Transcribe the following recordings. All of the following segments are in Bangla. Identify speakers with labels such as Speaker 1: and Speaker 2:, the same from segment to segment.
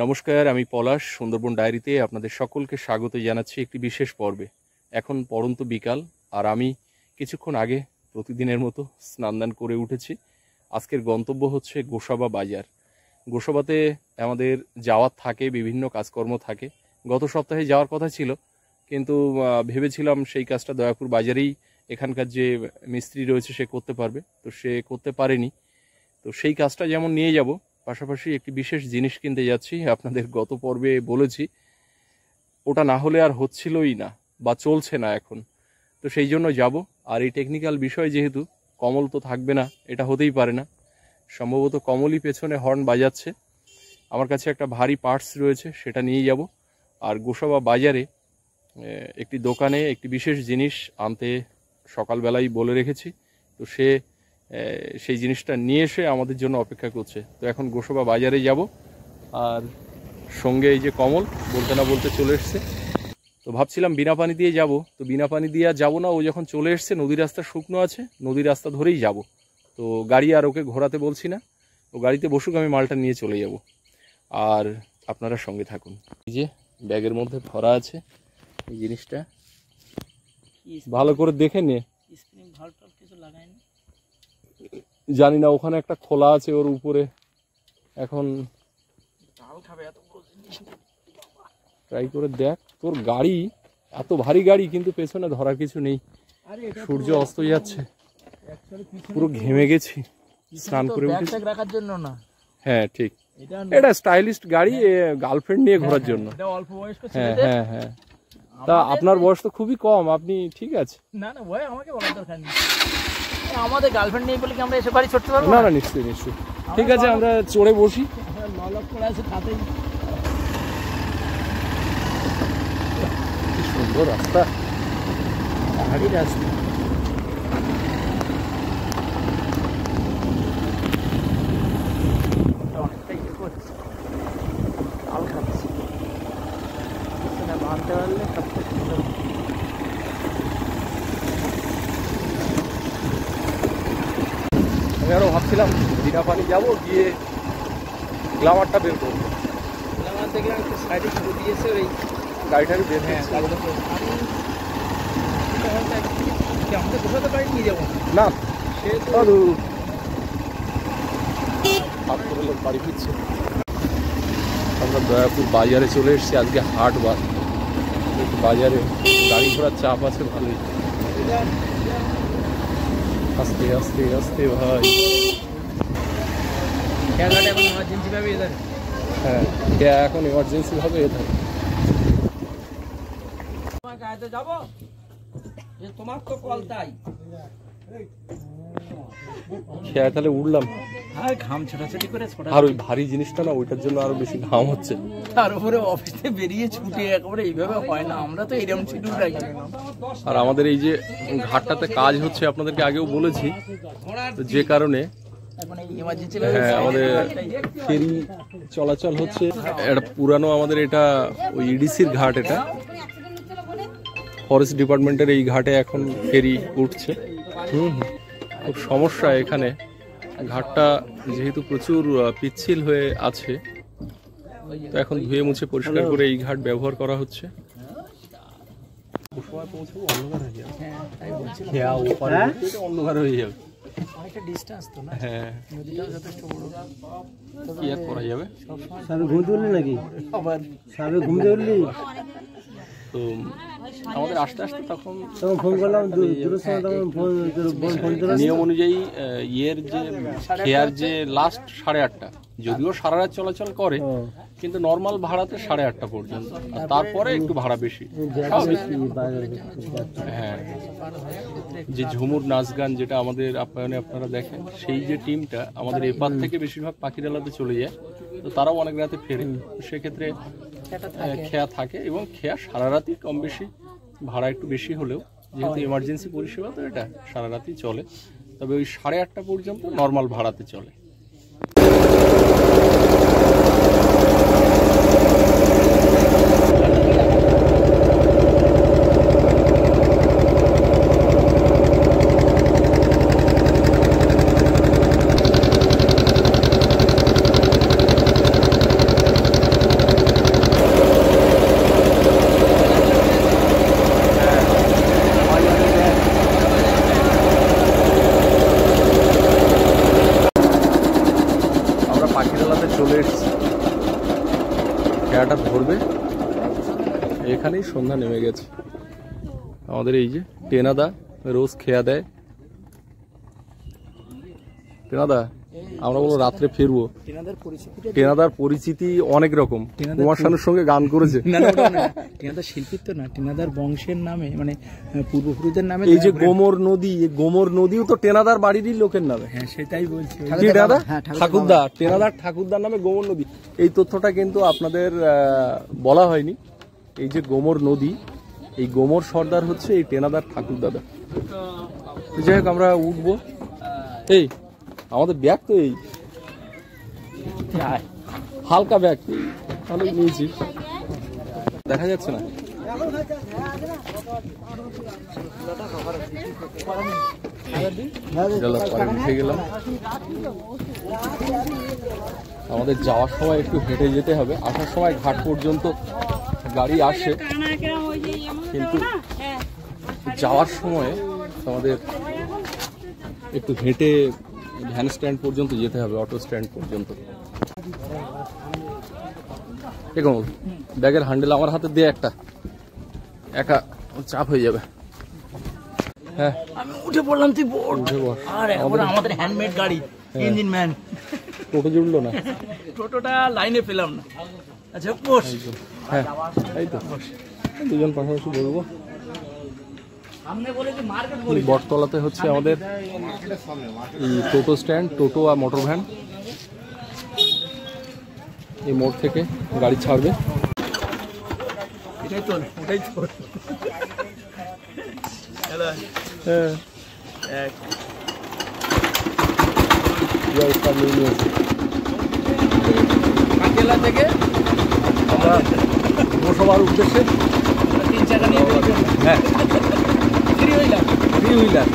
Speaker 1: নমস্কার, আমি পলাশ। সুন্দরবন ডায়েরিতে আপনাদের সকলকে স্বাগত জানাচ্ছি একটি বিশেষ পর্বে। এখন পড়ন্ত বিকাল, আর আমি কিছুক্ষণ আগে প্রতিদিনের মতো স্নান করে উঠেছি। আজকের গন্তব্য হচ্ছে গোসাবা বাজার। গোসাবাতে আমাদের যাওয়ার থাকে, বিভিন্ন কাজকর্ম থাকে। গত সপ্তাহে যাওয়ার কথা ছিল, কিন্তু ভেবেছিলাম সেই কাজটা দয়াপুর বাজারেই এখানকার যে মিস্ত্রি রয়েছে সে করতে পারবে, তো সে করতে পারেনি। তো সেই কাজটা যেমন নিয়ে যাব, পাশাপাশি একটি বিশেষ জিনিস কিনতে যাচ্ছি। আপনাদের গত পর্বে বলেছি ওটা না হলে আর হচ্ছিলই না বা চলছে না এখন, তো সেই জন্য যাব। আর এই টেকনিক্যাল বিষয় যেহেতু, কমল তো থাকবে না, এটা হতেই পারে না। সম্ভবত কমলই পেছনে হর্ন বাজাচ্ছে। আমার কাছে একটা ভারী পার্টস রয়েছে, সেটা নিয়ে যাব। আর গোসাবা বাজারে একটি দোকানে একটি বিশেষ জিনিস আনতে সকালবেলাই বলে রেখেছি, তো সেই জিনিসটা নিয়ে এসে আমাদের জন্য অপেক্ষা করছে। তো এখন গোসাবা বাজারে যাব, আর সঙ্গে এই যে কমল বলতে না বলতে চলে এসছে। তো ভাবছিলাম বিনা পানি দিয়ে যাব, তো বিনা পানি দিয়ে আর যাবো না। ও যখন চলে এসছে, নদীর রাস্তা শুকনো আছে, নদীর রাস্তা ধরেই যাব। তো গাড়ি আর ওকে ঘোরাতে বলছি না, ও গাড়িতে বসুক, আমি মালটা নিয়ে চলে যাব। আর আপনারা সঙ্গে থাকুন। এই যে ব্যাগের মধ্যে ভরা আছে এই জিনিসটা, ভালো করে দেখে নে। জানি না, ওখানে একটা খোলা আছে ওর উপরে। এখন ট্রাই করে দেখ। তোর গাড়ি এত ভারী গাড়ি, কিন্তু পেছনে ধরার কিছু নেই। সূর্য অস্ত যাচ্ছে, পুরো ঘেমে গেছি স্নান করে উঠে।
Speaker 2: রাখার জন্য না,
Speaker 1: হ্যাঁ ঠিক, এটা স্টাইলিস্ট গাড়ি, গার্লফ্রেন্ড নিয়ে ঘোরার জন্য। হ্যাঁ হ্যাঁ হ্যাঁ। তা আপনার বয়স তো খুবই কম, আপনি ঠিক আছে।
Speaker 2: না না ভাই, আমাকে বলার দরকার নেই। আমাদের গার্লফ্রেন্ড নেই বলে কি আমরা এসে বাড়ি ছুটতে পারবো?
Speaker 1: না না, নিশ্চয়ই নিশ্চয়ই। ঠিক আছে, আমরা চড়ে বসি।
Speaker 2: ললক করে আছে তাতেই।
Speaker 1: কি সুন্দর রাস্তা, পাহাড়ি রাস্তা।
Speaker 2: অনেকটাই করছে, তাল খাচ্ছে, বাঁধতে পারলে সবচেয়ে সুন্দর।
Speaker 1: আমি আরো ভাবছিলাম বিনা পানি যাবো, গিয়ে গ্লামারটা বের করবো।
Speaker 2: গ্লামার দেখলাম একটু সাইডে শুরু দিয়েছে, ওই
Speaker 1: গাড়িটাকে বের। হ্যাঁ,
Speaker 2: আমাদের কোথাও গাড়ি নিয়ে যাবো
Speaker 1: না, সে তো লোক বাড়ি ফিরছে। আমরা দয়াপুর বাজারে চলে এসেছি, আজকে হাট বার। বাজারে গাড়ি ঘোড়ার চাপ আছে ভালোই। আস্তে আস্তে আস্তে ভাই।
Speaker 2: এখন এমার্জেন্সি ভাবে এদের।
Speaker 1: হ্যাঁ, এখন এমার্জেন্সি ভাবে এদের।
Speaker 2: তোমার গাড়িতে যাবো, যে তোমার তো কল তাই।
Speaker 1: খেয়ে তাহলে উঠলাম।
Speaker 2: আর ঘাম ছোটাছুটি করে,
Speaker 1: আর ওই ভারী জিনিসটা না, ওইটার জন্য আরো বেশি ঘাম হচ্ছে।
Speaker 2: তার উপরে অফিসে বেরিয়ে ছুটে একেবারে এইভাবে হয় না, আমরা তো এরকম শিডিউল রাখি।
Speaker 1: আর আমাদের এই যে ঘাটটাতে কাজ হচ্ছে, আপনাদেরকে আগেও বলেছি, যে কারণে হ্যাঁ আমাদের ফেরি চলাচল হচ্ছে। এটা পুরানো আমাদের, এটা ওই ইডিসির ঘাট, এটা ফরেস্ট ডিপার্টমেন্টের এই ঘাটে এখন ফেরি উঠছে। খুব সমস্যা এখানে, ঘাটটা যেহেতু প্রচুর পিচ্ছিল হয়ে আছে, তো এখন ধুয়ে মুছে পরিষ্কার করে এই ঘাট ব্যবহার করা হচ্ছে। অন্ধকার হয়ে যাবে,
Speaker 2: অনেকটা ডিসটেন্স তো না।
Speaker 1: হ্যাঁ,
Speaker 2: নদীটাও যথেষ্ট বড়,
Speaker 1: কি আর করা যাবে।
Speaker 3: সাবে ঘুমতে উঠলি নাকি?
Speaker 2: আবার
Speaker 3: সাবে ঘুমতে উঠলি?
Speaker 1: তো আমাদের আস্তে আস্তে তখন
Speaker 3: ফোন করলাম,
Speaker 1: নিয়ম অনুযায়ী ইয়ের যে খেয়ার যে লাস্ট 8:30, যদিও সারা রাত চলাচল করে, কিন্তু নর্মাল ভাড়াতে 8:30 পর্যন্ত, আর তারপরে একটু ভাড়া বেশি। হ্যাঁ, যে ঝুমুর নাচ গান যেটা আমাদের আপ্যায়নে আপনারা দেখেন, সেই যে টিমটা আমাদের এপার থেকে বেশিরভাগ পাখিরালাতে চলে যায়, তো তারাও অনেক রাতে ফেরে। সেক্ষেত্রে খেয়া থাকে, এবং খেয়া সারা রাতই কম বেশি, ভাড়া একটু বেশি হলেও যেহেতু এমার্জেন্সি পরিষেবা, তো এটা সারা রাতই চলে। তবে ওই 8:30 পর্যন্ত নর্মাল ভাড়াতে চলে। খেয়াটা ধরবে। এখানেই সন্ধ্যা নেমে গেছে। আমাদের এই যে টেনাদা রোজ খেয়া দেয়। টেনাদা, আমরা বলো রাত্রে ফিরবো। টেনাদার পরিচিতি অনেক রকম, কুমার শানুর সঙ্গে গান করেছে।
Speaker 2: টেনাদার শিল্পীর তো না, টেনাদার বংশের নামে, মানে পূর্বপুরুষদের নামে।
Speaker 1: এই যে গোমর নদী, এই গোমর নদীও তো টেনাদার বাড়িরই লোকের নামে।
Speaker 2: হ্যাঁ, সেটাই বলছি।
Speaker 1: কি দাদা? ঠাকুরদা, টেনাদার ঠাকুরদার নামে গোমর নদী। এই তথ্যটা কিন্তু আপনাদের বলা হয়নি। এই যে গোমর নদী, এই গোমর সর্দার হচ্ছে এই টেনাদার ঠাকুরদাদা। যাই হোক, আমরা উঠবো। এই আমাদের ব্যাগ তো এই হালকা ব্যাগ অনেক নিয়েছি, দেখা যাচ্ছে না। উঠে গেলাম। আমাদের যাওয়ার সময় একটু হেঁটে যেতে হবে, আসার সময় ঘাট পর্যন্ত গাড়ি আসে, কিন্তু যাওয়ার সময় আমাদের একটু হেঁটে ভ্যান স্ট্যান্ড পর্যন্ত যেতে হবে, অটো স্ট্যান্ড পর্যন্ত। দেখুন ব্যাগের হ্যান্ডেল আমার হাতে দিয়ে, একটা একা চাপ হয়ে যাবে। হ্যাঁ,
Speaker 2: আমি উঠে পড়লাম, তুই
Speaker 1: উঠে বস।
Speaker 2: আর এখন আমাদের হ্যান্ডমেড গাড়ি, ইঞ্জিন ম্যান।
Speaker 1: টোটো জুড়লো না,
Speaker 2: টোটোটা লাইনে পেলাম না। আচ্ছা বস।
Speaker 1: হ্যাঁ এই তো দুজন পাশাপাশি বলবো। বটতলাতে হচ্ছে আমাদের এই টোটো স্ট্যান্ড, টোটো আর মোটর ভ্যান। এই মোড় থেকে গাড়ি ছাড়বে।
Speaker 2: এটাই চল, ওটাই চল।
Speaker 1: হ্যাঁ,
Speaker 2: জেলা থেকে
Speaker 1: আমরা লোকসভার উদ্দেশ্যে
Speaker 2: 3 চাকা নিয়ে বেরিয়ে পড়লাম।
Speaker 1: হ্যাঁ,
Speaker 2: থ্রি হুইলার।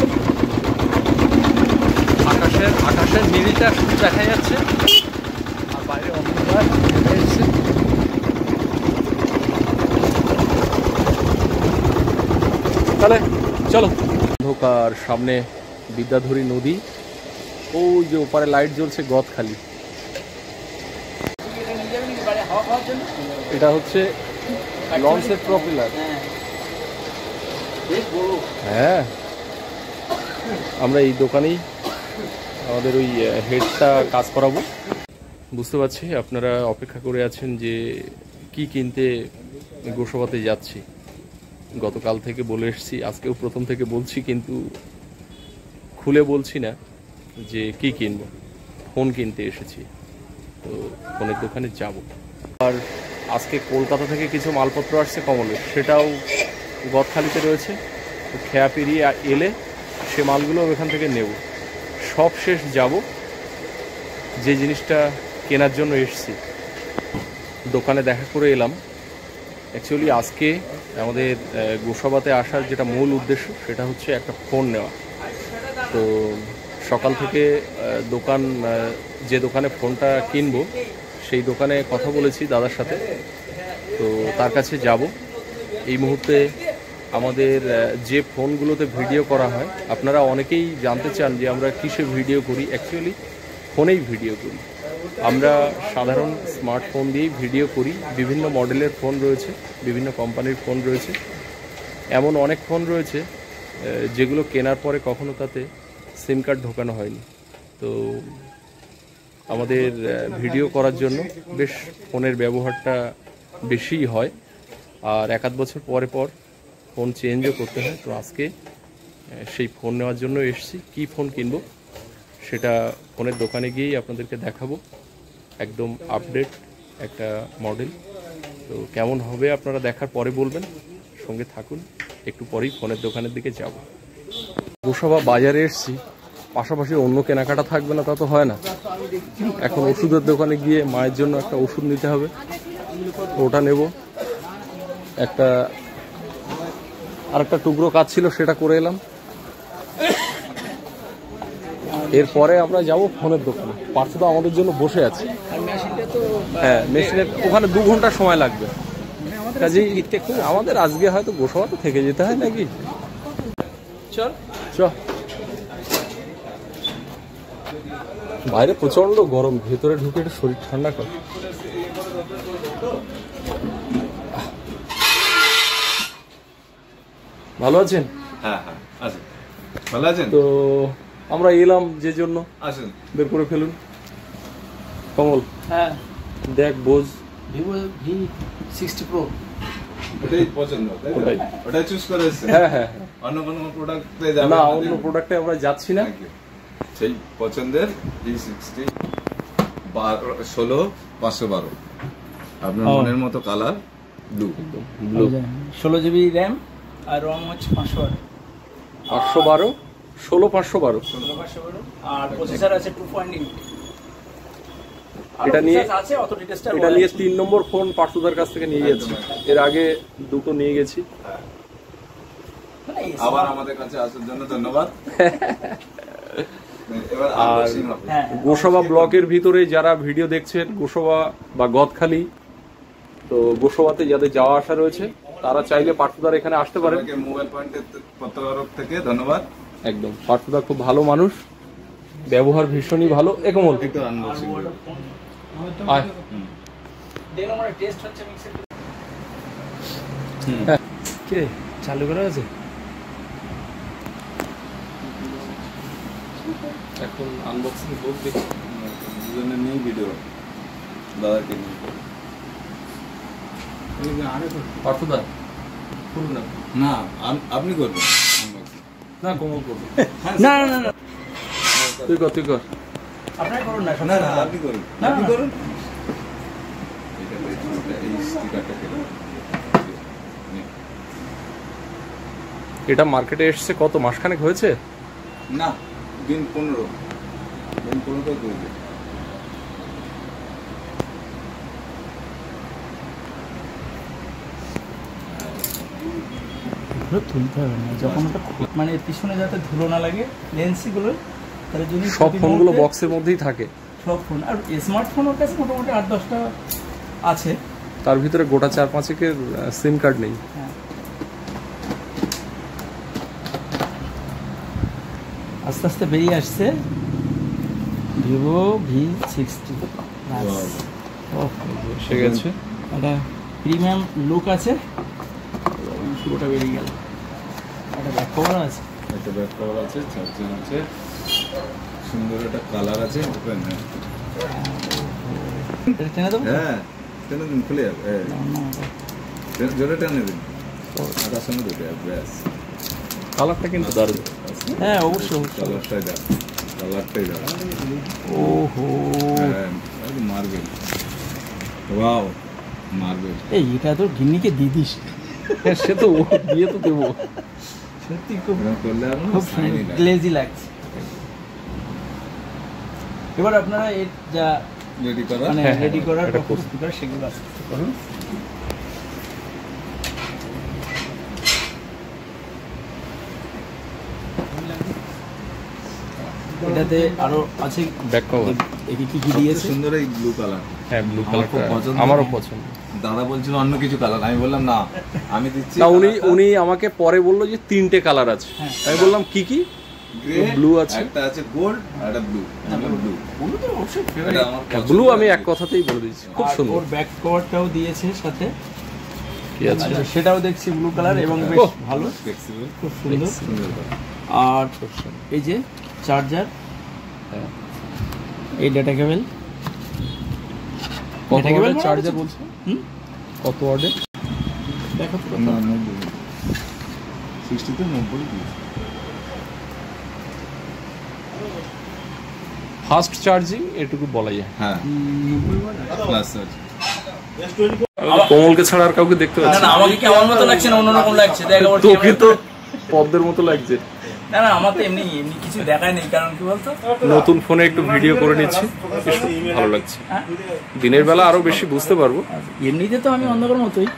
Speaker 1: আকাশের নীলটা দেখা যাচ্ছে, আর বাইরে অন্ধকার দেখা যাচ্ছে। তাহলে চলো। অন্ধকার, সামনে বিদ্যাধরী নদী, ওই যে ওপারে লাইট জ্বলছে গদখালি। এটা হচ্ছে লঞ্চের প্রপিলার। হ্যাঁ, আমরা এই দোকানেই আমাদের ওই হেডটা কাজ করাবো। বুঝতে পারছি আপনারা অপেক্ষা করে আছেন যে কি কিনতে গোসাবাতে যাচ্ছি। গতকাল থেকে বলে এসেছি, আজকেও প্রথম থেকে বলছি, কিন্তু খুলে বলছি না যে কি কিনবো। ফোন কিনতে এসেছি, তো ফোনের দোকানে যাব। আর আজকে কলকাতা থেকে কিছু মালপত্র আসছে কমলের, সেটাও গদখালিতে রয়েছে। তো খেয়া পেরিয়ে এলে সে মালগুলো এখান থেকে নেব। সব শেষ যাব, যে জিনিসটা কেনার জন্য এসেছি দোকানে দেখা করে এলাম। অ্যাকচুয়ালি আজকে আমাদের গোসাবাতে আসার যেটা মূল উদ্দেশ্য, সেটা হচ্ছে একটা ফোন নেওয়া। তো সকাল থেকে যে দোকানে ফোনটা কিনবো সেই দোকানে কথা বলেছি দাদার সাথে, তো তার কাছে যাব। এই মুহূর্তে আমাদের যে ফোনগুলোতে ভিডিও করা হয়, আপনারা অনেকেই জানতে চান যে আমরা কিসে ভিডিও করি। অ্যাকচুয়ালি ফোনেই ভিডিও করি আমরা, সাধারণ স্মার্টফোন দিয়েই ভিডিও করি। বিভিন্ন মডেলের ফোন রয়েছে, বিভিন্ন কোম্পানির ফোন রয়েছে, এমন অনেক ফোন রয়েছে যেগুলো কেনার পরে কখনো তাতে সিম কার্ড ঢোকানো হয়নি। তো আমাদের ভিডিও করার জন্য বেশ ফোনের ব্যবহারটা বেশিই হয়, আর 1-2 বছর পরে পর ফোন চেঞ্জও করতে হয়। তো আজকে সেই ফোন নেওয়ার জন্য এসেছি। কি ফোন কিনবো সেটা ফোনের দোকানে গিয়েই আপনাদেরকে দেখাবো। একদম আপডেট একটা মডেল, তো কেমন হবে আপনারা দেখার পরে বলবেন। সঙ্গে থাকুন, একটু পরেই ফোনের দোকানের দিকে যাব। গোসাবা বাজারে এসেছি, পাশাপাশি অন্য কেনাকাটা থাকবে না তা তো হয় না। এখন ওষুধের দোকানে গিয়ে মায়ের জন্য একটা ওষুধ নিতে হবে, ওটা নেব। আরেকটা টুকরো কাজ ছিল, সেটা করে এলাম। এরপরে আমরা যাব ফোনের দোকানে। পার্থ তো আমাদের জন্য বসে আছে। হ্যাঁ, মেশিনের ওখানে 2 ঘন্টা সময় লাগবে। কাজেই আমাদের আজকে হয়তো গোসাবাতে থেকে যেতে হয় নাকি। চল বাইরে প্রচন্ড গরম, ভেতরে ঢুকে একটু শরীর ঠান্ডা কর। ভালো আছেন?
Speaker 4: হ্যাঁ হ্যাঁ আছেন, ভালো আছেন
Speaker 1: তো আমরা এলাম যে জন্য,
Speaker 4: আসেন।
Speaker 1: বের করে ফেলুন। কমল
Speaker 2: হ্যাঁ,
Speaker 1: দেখ বোঝ,
Speaker 2: ভিভো V60 Pro।
Speaker 4: ওটাই পছন্দ, তাই তো?
Speaker 1: ওটাই।
Speaker 4: ওটাই চুজ করে এসেছেন?
Speaker 1: হ্যাঁ হ্যাঁ
Speaker 4: অন্য কোনো প্রোডাক্ট পেয়ে যাবেন
Speaker 1: না, অন্য প্রোডাক্টে আমরা যাচ্ছি না।
Speaker 4: Thank you. সেই পছন্দের V60 16/512 আপনার
Speaker 2: ও।
Speaker 4: মনের মতো কালার ব্লু।
Speaker 2: 16 GB RAM আর ROM হচ্ছে 512
Speaker 1: 512 16/512।
Speaker 2: আর প্রসেসর আছে 2.8।
Speaker 1: এটা নিয়ে
Speaker 2: আছে অত ডিটেইলসটা
Speaker 1: এটা নিয়ে 3 নম্বর ফোন পার্থদার কাছ থেকে নিয়ে যাচ্ছি। এর আগে দুটো নিয়ে গেছি।
Speaker 4: আবার আমাদের কাছে আসার জন্য ধন্যবাদ। এবার
Speaker 1: আর
Speaker 4: আনবক্সিং হবে।
Speaker 2: হ্যাঁ,
Speaker 1: গোসাবা ব্লকের ভিতরে যারা ভিডিও দেখছেন, গোসাবা বা গদখালি, তো গোসাবাতে যাদের যাওয়া আসা রয়েছে তারা চাইলে পার্থদার এখানে আসতে পারেন।
Speaker 4: আপনাকে মোবাইল পয়েন্টের তরফ থেকে ধন্যবাদ।
Speaker 1: একদম, পার্থদা খুব ভালো মানুষ, ব্যবহার ভীষণই ভালো। একমল
Speaker 4: একটু আনবক্সিং করুন।
Speaker 1: আয়।
Speaker 2: দেখুন আমার টেস্ট হচ্ছে মিক্সার।
Speaker 3: কে চালু করা আছে?
Speaker 1: এখন আনবক্সিং হোক দেখি।
Speaker 4: দুজনে নিয়ে ভিডিও দাদাকে নিয়ে।
Speaker 1: পার্থদা করুন না।
Speaker 4: না আপনি করবেন unboxing।
Speaker 1: না, কমল করবে।
Speaker 2: না না না না,
Speaker 1: তুই কর, তুই কর।
Speaker 2: আপনারা করুন না।
Speaker 4: না না আপনি করুন,
Speaker 2: না,
Speaker 4: আপনি
Speaker 2: না।
Speaker 4: করুন। এই স্টিকারটা কেটে
Speaker 1: এটা মার্কেটে এসছে কত মাসখানেক হয়েছে?
Speaker 4: না, দিন 15 তো করবে।
Speaker 2: এগুলো তুলতে হবে না, যখন ওটা মানে পিছনে যাতে ধুলো না লাগে লেন্সগুলো, তার জন্য
Speaker 1: সব
Speaker 2: প্রতি
Speaker 1: ফোনগুলো
Speaker 2: মুহূর্তে
Speaker 1: বক্সের মধ্যেই থাকে।
Speaker 2: সব ফোন আর স্মার্টফোনের কাছে মোটামুটি 8-10টা আছে।
Speaker 1: তার ভিতরে গোটা 4-5 সিম কার্ড নেই।
Speaker 2: হ্যাঁ, আস্তে আস্তে বেরিয়ে আসছে ভিভো V60
Speaker 1: এসে গেছে।
Speaker 2: একটা প্রিমিয়াম লুক আছে, পুরোটা বেরিয়ে গেল। একটা ব্যাক কভার আছে,
Speaker 4: একটা ব্যাক কভার আছে, চার্জার আছে, সুন্দর একটা কালার আছে। ওপেন
Speaker 2: এটা টেনে দেবো।
Speaker 4: হ্যাঁ, টেনে দিন, খুলে যাবে। হ্যাঁ, জোরে টেনে দিন। আটার সঙ্গে দুটো ব্যাস।
Speaker 1: কালারটা কিন্তু দারুণ।
Speaker 2: হ্যাঁ অবশ্যই।
Speaker 4: কালারটাই দাও, কালারটাই দাও।
Speaker 2: ওহো,
Speaker 4: হ্যাঁ, মার্বেল। Wow, marble.
Speaker 2: এই এটা তো গিন্নিকে দিয়ে দিস।
Speaker 1: হ্যাঁ, সে তো দিয়ে তো দেবো।
Speaker 2: সত্যি খুব
Speaker 4: এরকম করলে আর
Speaker 2: খুব
Speaker 4: শাইনি লাগে।
Speaker 2: গ্লেজি লাগছে। এবার আপনারা এর যা
Speaker 4: রেডি করা।
Speaker 2: মানে
Speaker 1: হ্যাঁ,
Speaker 2: রেডি করার
Speaker 1: এটা
Speaker 2: প্রসেস করার সেগুলো আছে করুন। এটাতে আরো আছে
Speaker 1: ব্যাক কভার।
Speaker 2: কি কি
Speaker 4: সবচেয়ে
Speaker 2: দিয়েছে।
Speaker 4: সুন্দর এই ব্লু কালার।
Speaker 1: হ্যাঁ, ব্লু
Speaker 4: আমার খুব
Speaker 1: কালারটা
Speaker 4: পছন্দ।
Speaker 1: আমারও পছন্দ।
Speaker 4: দাদা বলছিল অন্য কিছু কালার, আমি বললাম না, আমি দিচ্ছি।
Speaker 1: না, উনি আমাকে পরে বললো যে 3টে কালার আছে।
Speaker 2: হ্যাঁ।
Speaker 1: আমি বললাম কি কি?
Speaker 4: গ্রে,
Speaker 1: blue আছে।
Speaker 4: একটা আছে গোল্ড, আর একটা ব্লু। ব্লু।
Speaker 2: ওগুলো তো অবশ্যই
Speaker 4: এটা
Speaker 2: favorite।
Speaker 4: আমার
Speaker 1: ব্লু
Speaker 4: পছন্দ
Speaker 1: আমি
Speaker 4: আছে।
Speaker 1: এক কথাতেই বলে দিচ্ছি, খুব
Speaker 2: আর
Speaker 1: সুন্দর।
Speaker 2: ওর ব্যাক কভারটাও দিয়েছে সাথে,
Speaker 1: কি আছে?
Speaker 2: আর সেটাও দেখছি ব্লু কালার এবং বেশ
Speaker 1: ওহ,
Speaker 2: ভালো,
Speaker 4: ফ্লেক্সিবল,
Speaker 2: খুব সুন্দর।
Speaker 4: সুন্দর কালার।
Speaker 2: আর এই যে চার্জার,
Speaker 1: হ্যাঁ।
Speaker 2: এই ডাটা কেবল,
Speaker 1: কত
Speaker 2: এটা কি
Speaker 1: ওয়াটের
Speaker 2: বলবো?
Speaker 1: চার্জার বলছে?
Speaker 2: হুম,
Speaker 1: কত ওয়াটের?
Speaker 2: দেখো তো
Speaker 4: না, 60 তে 90 দিয়েছে।
Speaker 1: ফাস্ট চার্জিং এটুকু বলা যায়।
Speaker 4: হ্যাঁ, প্লাস চার্জ।
Speaker 1: কমলকে ছাড়া আর কাউকে দেখতে
Speaker 2: না
Speaker 1: পাচ্ছি
Speaker 2: না,
Speaker 1: না।
Speaker 2: আমাকে কি আমার মতো লাগছে না অন্যরকম লাগছে, দেখ আবার
Speaker 1: তোকে তো পদ্মের মতো লাগছে।
Speaker 2: না না, আমার তো এমনি এমনি কিছু দেখায় নেই, কারণ কি বলতো
Speaker 1: নতুন ফোনে একটু ভিডিও করে নিচ্ছি, বেশ ভালো লাগছে।
Speaker 2: হ্যাঁ?
Speaker 1: দিনের বেলা আরো বেশি বুঝতে পারবো।
Speaker 2: এমনিতে তো আমি অন্ধকার মতোই।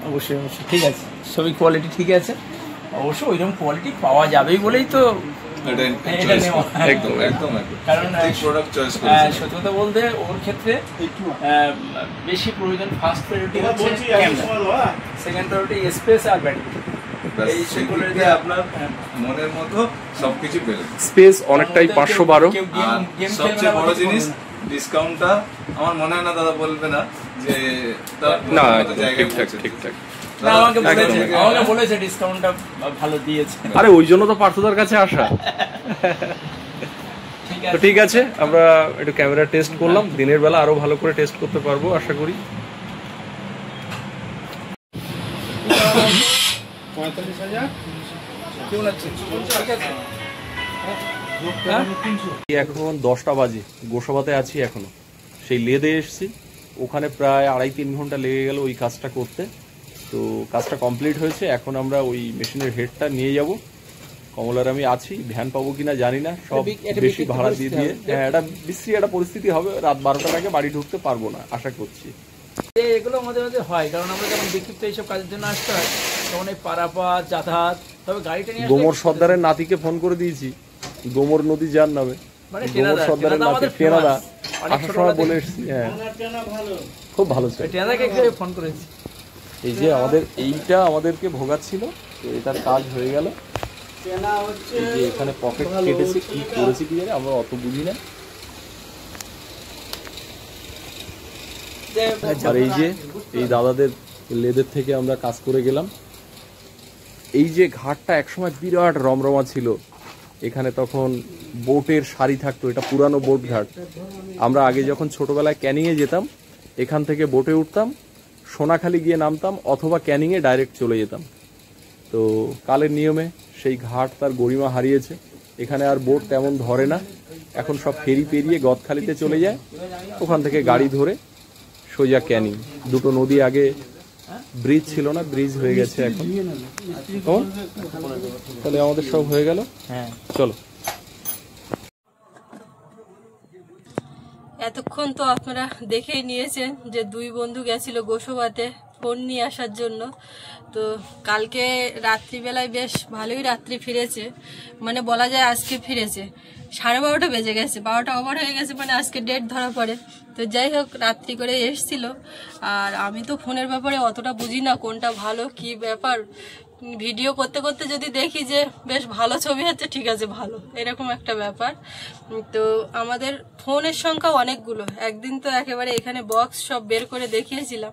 Speaker 2: অবশ্যই অবশ্যই ঠিক আছে, ছবি কোয়ালিটি ঠিক আছে, অবশ্য ওইরকম কোয়ালিটি পাওয়া যাবেই বলেই তো
Speaker 4: এটা
Speaker 2: এটা নেওয়া।
Speaker 4: একদম একদম একদম।
Speaker 2: কারণ
Speaker 4: ঠিক প্রোডাক্ট চয়েস করেছেন।
Speaker 2: সত্যি কথা বলতে ওর ক্ষেত্রে বেশি প্রয়োজন ফার্স্ট প্রায়োরিটি হচ্ছে ক্যামেরা, সেকেন্ড প্রায়োরিটি স্পেস আর ব্যাটারি।
Speaker 4: ব্যাস, সেগুলো দিয়ে আপনার মনের মতো সবকিছু পেলেন।
Speaker 1: স্পেস অনেকটাই 512।
Speaker 2: কেউ
Speaker 4: আর
Speaker 2: গেম
Speaker 4: সবচেয়ে বড় জিনিস ডিসকাউন্টটা আমার মনে হয় না দাদা বলবে না যে তার
Speaker 1: না
Speaker 4: মতো জায়গায়
Speaker 1: ঠিকঠাক
Speaker 4: পৌঁছেছে।
Speaker 1: ঠিকঠাক।
Speaker 2: না, আমাকে বলেছে
Speaker 4: একদম।
Speaker 2: আমাকে বলেছে ডিসকাউন্টটা ভালো দিয়েছে।
Speaker 1: আরে ওই জন্য তো পার্থদার কাছে আসা।
Speaker 2: ঠিক
Speaker 1: তো
Speaker 2: আছে,
Speaker 1: ঠিক আছে, আমরা একটু ক্যামেরা টেস্ট করলাম, দিনের বেলা আরো ভালো করে টেস্ট করতে পারবো আশা করি।
Speaker 3: 45,000
Speaker 2: কেমন আছে? ঠিক আছে।
Speaker 1: এখন 10টা বাজে, গোসাবাতে আছি এখনো। সেই লেদে এসছি, ওখানে প্রায় 2.5-3 ঘন্টা লেগে গেল ওই কাজটা করতে। তো কাজটা কমপ্লিট হয়েছে, এখন আমরা ওই মেশিনের হেডটা নিয়ে যাব। কমলার আমি আছি, ধ্যান পাবো কিনা জানি না, সব
Speaker 2: এটা
Speaker 1: বেশি
Speaker 2: বিকৃত
Speaker 1: ভাড়া দিয়ে
Speaker 2: পরিস্থিতি
Speaker 1: দিয়ে।
Speaker 2: হবে।
Speaker 1: হ্যাঁ, এটা বিশ্রী একটা পরিস্থিতি হবে, রাত 12টার আগে বাড়ি ঢুকতে পারবো না আশা করছি।
Speaker 2: এগুলো আমাদের মধ্যে হয়, কারণ আমরা যখন বিক্ষিপ্ত এইসব কাজের জন্য আসতে হয় তখন এই পারাপার যাতায়াত, তবে গাড়িটা নিয়ে আসলে
Speaker 1: গোমর সর্দারের নাতিকে ফোন করে দিয়েছি, গোমর নদী যার নামে,
Speaker 2: মানে
Speaker 1: গোমর
Speaker 2: টেনাদা,
Speaker 1: সর্দারের
Speaker 2: টেনাদা
Speaker 1: নাতি
Speaker 2: আমাদের
Speaker 1: টেনাদা
Speaker 2: famous। অনেক
Speaker 1: আসার
Speaker 2: ছোটবেলা
Speaker 1: সময় বলে
Speaker 2: থেকে-
Speaker 1: এসছি। হ্যাঁ, খুব ভালো ছিল।
Speaker 2: টেনাদাকে একটু ফোন করেছি।
Speaker 1: এই যে আমাদের এইটা আমাদেরকে ভোগাচ্ছিল, তো এটার কাজ হয়ে গেল। এই যে এখানে পকেট কেটেছে, কি করেছে কি জানি, আমরা অত বুঝি না। আর এই যে এই দাদাদের লেদের থেকে আমরা কাজ করে গেলাম। এই যে ঘাটটা একসময় বিরাট রমরমা ছিল, এখানে তখন বোটের সারি থাকতো, এটা পুরানো বোট ঘাট। আমরা আগে যখন ছোটবেলায় ক্যানিংয়ে যেতাম, এখান থেকে বোটে উঠতাম, সোনাখালি গিয়ে নামতাম, অথবা ক্যানিংয়ে ডাইরেক্ট চলে যেতাম। তো কালের নিয়মে সেই ঘাট তার গরিমা হারিয়েছে, এখানে আর বোট তেমন ধরে না। এখন সব ফেরি পেরিয়ে গদখালিতে চলে যায়, ওখান থেকে গাড়ি ধরে সোজা ক্যানিং। দুটো নদী আগে ব্রিজ ছিল না, ব্রিজ হয়ে গেছে এখন। কেমন? তাহলে আমাদের সব হয়ে গেল।
Speaker 2: হ্যাঁ,
Speaker 1: চলো।
Speaker 5: এতক্ষণ তো আপনারা দেখেই নিয়েছেন যে দুই বন্ধু গেছিল গোসাবাতে ফোন নিয়ে আসার জন্য। তো কালকে রাত্রিবেলায় বেশ ভালোই রাত্রি ফিরেছে, মানে বলা যায় আজকে ফিরেছে। 12:30 বেজে গেছে, 12টা ওভার হয়ে গেছে, মানে আজকে ডেট ধরা পড়ে। তো যাই হোক, রাত্রি করে এসছিল। আর আমি তো ফোনের ব্যাপারে অতটা বুঝি না, কোনটা ভালো কি ব্যাপার। ভিডিও করতে করতে যদি দেখি যে বেশ ভালো ছবি হচ্ছে, ঠিক আছে ভালো, এরকম একটা ব্যাপার। তো আমাদের ফোনের সংখ্যা অনেকগুলো, একদিন তো একেবারে এখানে বক্স সব বের করে দেখিয়েছিলাম।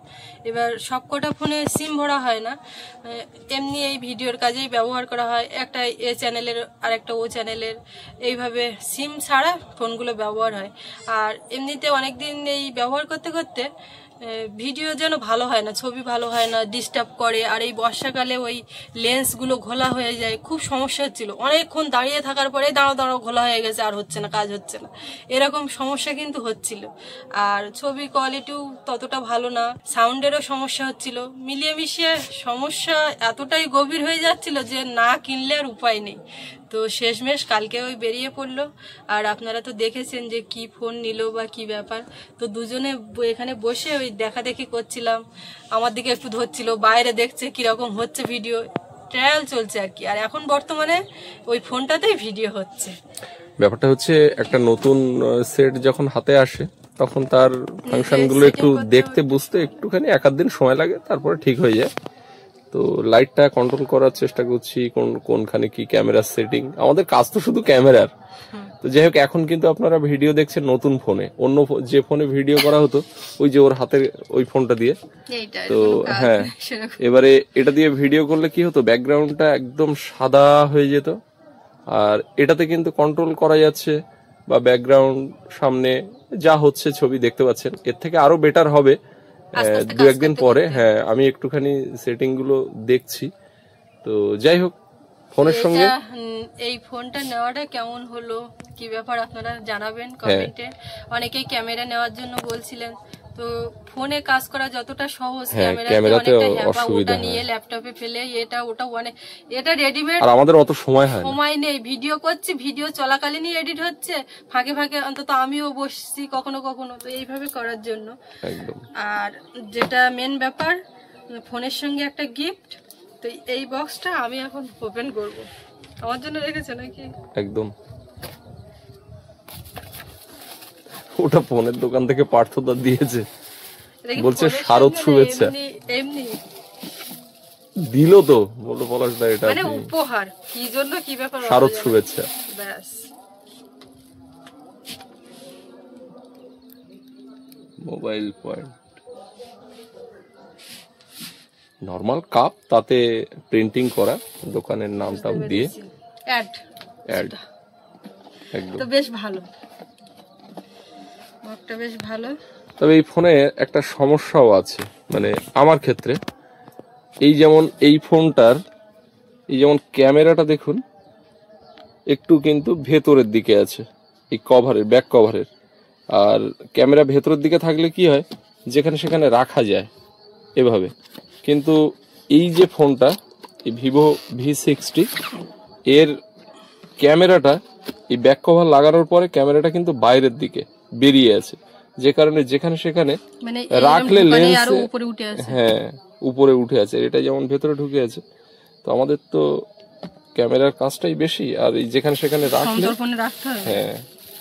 Speaker 5: এবার সব কটা ফোনে সিম ভরা হয় না, এমনি এই ভিডিওর কাজেই ব্যবহার করা হয়। একটা এ চ্যানেলের আর একটা ও চ্যানেলের, এইভাবে সিম ছাড়া ফোনগুলো ব্যবহার হয়। আর এমনিতে অনেকদিন এই ব্যবহার করতে করতে ভিডিও যেন ভালো হয় না, ছবি ভালো হয় না, ডিস্টার্ব করে। আর এই বর্ষাকালে ওই লেন্সগুলো ঘোলা হয়ে যায়, খুব সমস্যা হচ্ছিল। অনেকক্ষণ দাঁড়িয়ে থাকার পরে দাঁড়াও দাঁড়াও ঘোলা হয়ে গেছে, আর হচ্ছে না, কাজ হচ্ছে না, এরকম সমস্যা কিন্তু হচ্ছিল। আর ছবি কোয়ালিটিও ততটা ভালো না, সাউন্ডেরও সমস্যা হচ্ছিল। মিলিয়ে মিশিয়ে সমস্যা এতটাই গভীর হয়ে যাচ্ছিল যে না কিনলে আর উপায় নেই। তো শেষমেশ কালকে ওই বেরিয়ে পড়লো। আর আপনারা তো দেখেছেন যে কি ফোন নিল বা কি ব্যাপার। তো দুজনে এখানে বসে ওই দেখা দেখি করছিলাম, আমার দিকে একটু ধরছিল, বাইরে দেখছে কিরকম হচ্ছে ভিডিও, ট্রায়াল চলছে আর কি। আর এখন বর্তমানে ওই ফোনটাতেই ভিডিও হচ্ছে।
Speaker 1: ব্যাপারটা হচ্ছে, একটা নতুন সেট যখন হাতে আসে তখন তার ফাংশনগুলো একটু দেখতে বুঝতে একটুখানি 1-8 দিন সময় লাগে, তারপরে ঠিক হয়ে যায়। তো লাইটটা কন্ট্রোল করার চেষ্টা করছি, কোনখানে কি ক্যামেরার সেটিং। আমাদের কাজ তো শুধু ক্যামেরার। তো যাই হোক, এখন কিন্তু আপনারা ভিডিও দেখছেন নতুন ফোনে, অন্য যে ফোনে ভিডিও করা হতো ওই যে ওর হাতের ওই ফোনটা দিয়ে। তো হ্যাঁ, এবারে এটা দিয়ে ভিডিও করলে কি হতো, ব্যাকগ্রাউন্ডটা একদম সাদা হয়ে যেত। আর এটাতে কিন্তু কন্ট্রোল করা যাচ্ছে, বা ব্যাকগ্রাউন্ড সামনে যা হচ্ছে ছবি দেখতে পাচ্ছেন। এর থেকে আরো বেটার হবে 2-1 দিন পরে। হ্যাঁ, আমি একটুখানি সেটিং গুলো দেখছি। তো যাই হোক, ফোনের সঙ্গে
Speaker 5: এই ফোনটা নেওয়াটা কেমন হলো, কি ব্যাপার আপনারা জানাবেন কমেন্টে। অনেকেই ক্যামেরা নেওয়ার জন্য বলছিলেন। তো ফোনে কাজ করা যতটা সহজ,
Speaker 1: ক্যামেরাতে
Speaker 5: অনেকটা
Speaker 1: অসুবিধা,
Speaker 5: ওটা নিয়ে ল্যাপটপে ফেলে এটা ওটা অনেক, এটা রেডিমেড।
Speaker 1: আর আমাদের অত সময় হয় না,
Speaker 5: সময় নেই, ভিডিও করছি, ভিডিও চলাকালীনই এডিট হচ্ছে, ফাঁকে ফাঁকে অন্তত আমিও বসছি কখনো কখনো, তো এইভাবে করার জন্য
Speaker 1: একদম।
Speaker 5: আর যেটা মেন ব্যাপার, ফোনের সঙ্গে একটা গিফট। তো এই বক্সটা আমি এখন ওপেন করব, আমার জন্য রেখেছে নাকি?
Speaker 1: একদম, ওটা ফোনের দোকান থেকে পার্থদা দিয়েছে,
Speaker 5: এটা কি
Speaker 1: বলছে
Speaker 5: ফোনের
Speaker 1: শারদ
Speaker 5: সঙ্গে না
Speaker 1: শুভেচ্ছা।
Speaker 5: এমনি?
Speaker 1: দিল তো, বললো পলাশ দা এটা
Speaker 5: মানে উপহার, কি জন্য কি ব্যাপার বলা
Speaker 1: শারদ
Speaker 5: যায় না।
Speaker 1: শুভেচ্ছা।
Speaker 5: ব্যাস।
Speaker 1: মোবাইল পয়েন্ট, নর্মাল কাপ, তাতে প্রিন্টিং করা, দোকানের নামটাও দিয়ে
Speaker 5: অ্যাড
Speaker 1: অ্যাড একদম।
Speaker 5: তো বেশ ভালো, মগটা বেশ ভালো।
Speaker 1: তবে এই ফোনে একটা সমস্যাও আছে, মানে আমার ক্ষেত্রে। এই যেমন এই ফোনটার এই যেমন ক্যামেরাটা দেখুন একটু কিন্তু ভেতরের দিকে আছে, এই কভারের, ব্যাক কভারের। আর ক্যামেরা ভেতরের দিকে থাকলে কি হয়, যেখানে সেখানে রাখা যায় এভাবে। কিন্তু এই যে ফোনটা, এই ভিভো V60, এর ক্যামেরাটা এই ব্যাক কভার লাগানোর পরে ক্যামেরাটা কিন্তু বাইরের দিকে বেরিয়ে আছে, যে কারণে যেখানে সেখানে
Speaker 5: মানে
Speaker 1: রাখলে লেন্স
Speaker 5: আরো উপরে উঠে আছে।
Speaker 1: হ্যাঁ, উপরে উঠে আছে। এটা যেমন ভেতরে ঢুকে আছে। তো আমাদের তো ক্যামেরার কাজটাই বেশি, আর এই যেখানে সেখানে রাখলে
Speaker 5: সন্তর্পণে রাখতে হবে।
Speaker 1: হ্যাঁ,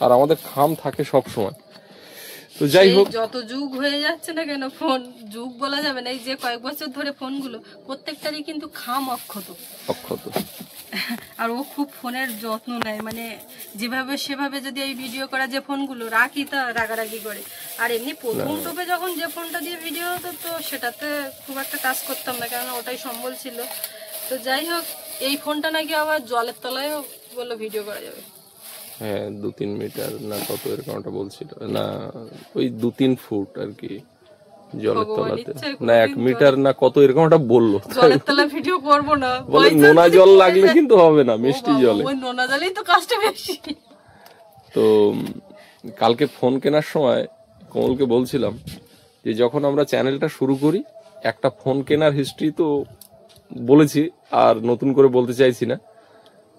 Speaker 1: আর আমাদের খাম থাকে সব সময়। তো যাই হোক,
Speaker 5: যত যুগ হয়ে যাচ্ছে না কেন, ফোন যুগ বলা যাবে না, এই যে কয়েক বছর ধরে ফোনগুলো প্রত্যেকটারই কিন্তু খাম অক্ষত। আর ও খুব ফোনের যত্ন নেয়, মানে যেভাবে সেভাবে যদি এই ভিডিও করা যে ফোনগুলো রাখি তা রাগারাগি করে। আর এমনি প্রথম টোপে যখন যে ফোনটা দিয়ে ভিডিও হতো তো সেটাতে খুব একটা কাজ করতাম না, কারণ ওটাই সম্বল ছিল। তো যাই হোক, এই ফোনটা নাকি আবার জলের তলায়ও বললো ভিডিও করা যাবে।
Speaker 1: হ্যাঁ, 2-3 মিটার না কত এরকম একটা বলছিল, না ওই 2-3 ফুট আর কি জলের তলাতে, না 1 মিটার না কত এরকম একটা বললো।
Speaker 5: জলের তলা ভিডিও করবো না,
Speaker 1: বলে নোনা জল লাগলে কিন্তু হবে না, মিষ্টি জলে।
Speaker 5: ওই নোনা জলেই তো কাজটা বেশি।
Speaker 1: তো কালকে ফোন কেনার সময় কমলকে বলছিলাম যে যখন আমরা চ্যানেলটা শুরু করি, একটা ফোন কেনার হিস্ট্রি তো বলেছি, আর নতুন করে বলতে চাইছি না।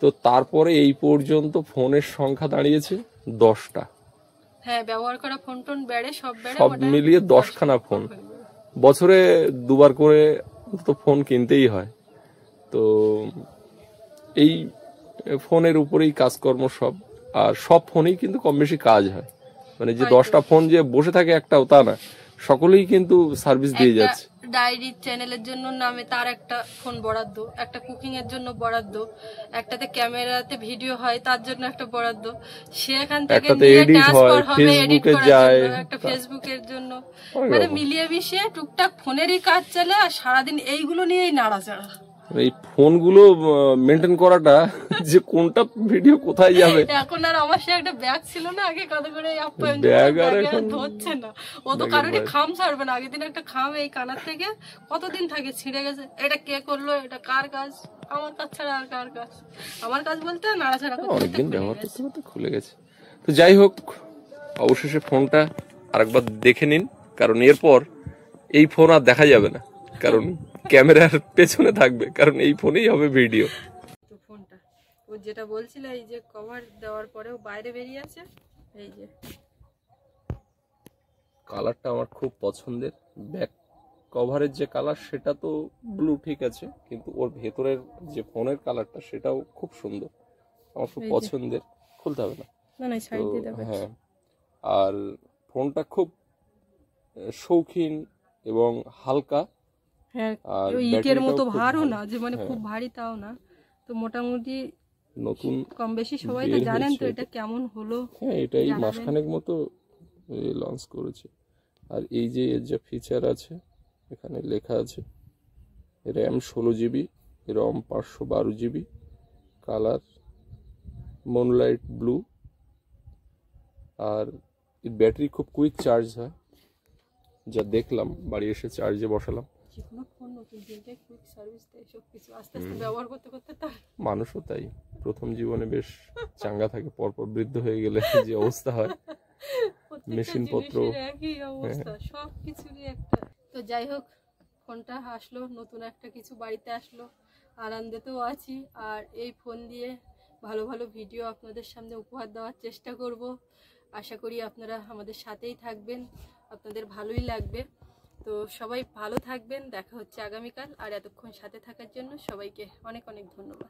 Speaker 1: তো তারপরে এই পর্যন্ত ফোনের সংখ্যা দাঁড়িয়েছে 10টা।
Speaker 5: হ্যাঁ, ব্যবহার করা ফোন টোন বেড়ে, সব
Speaker 1: মিলিয়ে 10খানা ফোন। বছরে 2বার করে তো ফোন কিনতেই হয়। তো এই ফোনের উপরেই কাজকর্ম সব, আর সব ফোনেই কিন্তু কম বেশি কাজ হয়। মানে যে 10টা ফোন যে বসে থাকে একটাও তা না, সকলেই কিন্তু সার্ভিস দিয়ে যাচ্ছে।
Speaker 5: ডায়েরি চ্যানেলের জন্য নামে তার একটা ফোন বরাদ্দ, একটা কুকিং এর জন্য বরাদ্দ, একটাতে ক্যামেরাতে ভিডিও হয় তার জন্য একটা বরাদ্দ, সেখান থেকে ট্রান্সফার হবে এডিট করার জন্য একটা ফেসবুকের জন্য, মানে মিলিয়ে মিশিয়ে টুকটাক ফোনেরই কাজ চলে, আর সারাদিন এইগুলো নিয়েই নাড়াচাড়া।
Speaker 1: এই ফোনগুলো মেনটেন করাটা, যে কোনটা ভিডিও কোথায় যাবে।
Speaker 5: এখন আর আমার সে একটা ব্যাগ ছিল না আগে, কত করে
Speaker 1: ব্যাগ আর এখন
Speaker 5: ধরছে না, ও তো কারোরই খাম ছাড়বে না। আগের দিন একটা খাম এই কানার থেকে কতদিন থাকে ছিঁড়ে গেছে, এটা কে করলো, এটা কার কাজ, আমার কাজ ছাড়া আর কার কাজ। আমার কাজ বলতে নাড়াচাড়া করতে
Speaker 1: অনেকদিন ব্যবহার করতে করতে খুলে গেছে। তো যাই হোক, অবশেষে ফোনটা আরেকবার দেখে নিন, কারণ এরপর এই ফোন আর দেখা যাবে না, কারণ ক্যামেরার পেছনে থাকবে, কারণ এই ফোনেই হবে ভিডিও।
Speaker 5: তো ফোনটা ও যেটা বলছিল, এই যে কভার দেওয়ার পরেও বাইরে বেরিয়ে আছে, এই যে
Speaker 1: কালারটা আমার খুব পছন্দের। ব্যাক কভারের যে কালার সেটা তো ব্লু ঠিক আছে, কিন্তু ওর ভেতরের যে ফোনের কালারটা সেটাও খুব সুন্দর, আমার খুব পছন্দের। খুলতে হবে না,
Speaker 5: না সাইড দিয়ে দেখাচ্ছি।
Speaker 1: হ্যাঁ, আর ফোনটা খুব শৌখিন এবং হালকা।
Speaker 5: হ্যাঁ, ইটের মতো ভারও না, যে মানে খুব ভারী তাও না। তো মোটামুটি
Speaker 1: নতুন
Speaker 5: কম বেশি সবাই তো জানেন তো এটা কেমন হলো।
Speaker 1: হ্যাঁ, এটাই মাসখানেক মতো লঞ্চ করেছে। আর এই যে এর যে ফিচার আছে, এখানে লেখা আছে র্যাম 16GB, রম 512GB, কালার মুনলাইট ব্লু, আর এর ব্যাটারি খুব কুইক চার্জ হয়, যা দেখলাম বাড়ি এসে চার্জে বসালাম।
Speaker 5: যেকোনো ফোন নতুন দিনটাই কুইক সার্ভিস দেয়, সবকিছু আস্তে আস্তে ব্যবহার করতে করতে তার।
Speaker 1: মানুষও তাই, প্রথম জীবনে বেশ চাঙ্গা থাকে, পরপর বৃদ্ধ হয়ে গেলে যে অবস্থা হয়, মেশিন পত্র
Speaker 5: একই অবস্থা, সবকিছুরই একটা। তো যাই হোক, ফোনটা আসলো, নতুন একটা কিছু বাড়িতে আসলো, আনন্দেতেও আছি। আর এই ফোন দিয়ে ভালো ভালো ভিডিও আপনাদের সামনে উপহার দেওয়ার চেষ্টা করব। আশা করি আপনারা আমাদের সাথেই থাকবেন, আপনাদের ভালোই লাগবে। তো সবাই ভালো থাকবেন, দেখা হচ্ছে আগামীকাল। আর এতক্ষণ সাথে থাকার জন্য সবাইকে অনেক অনেক ধন্যবাদ।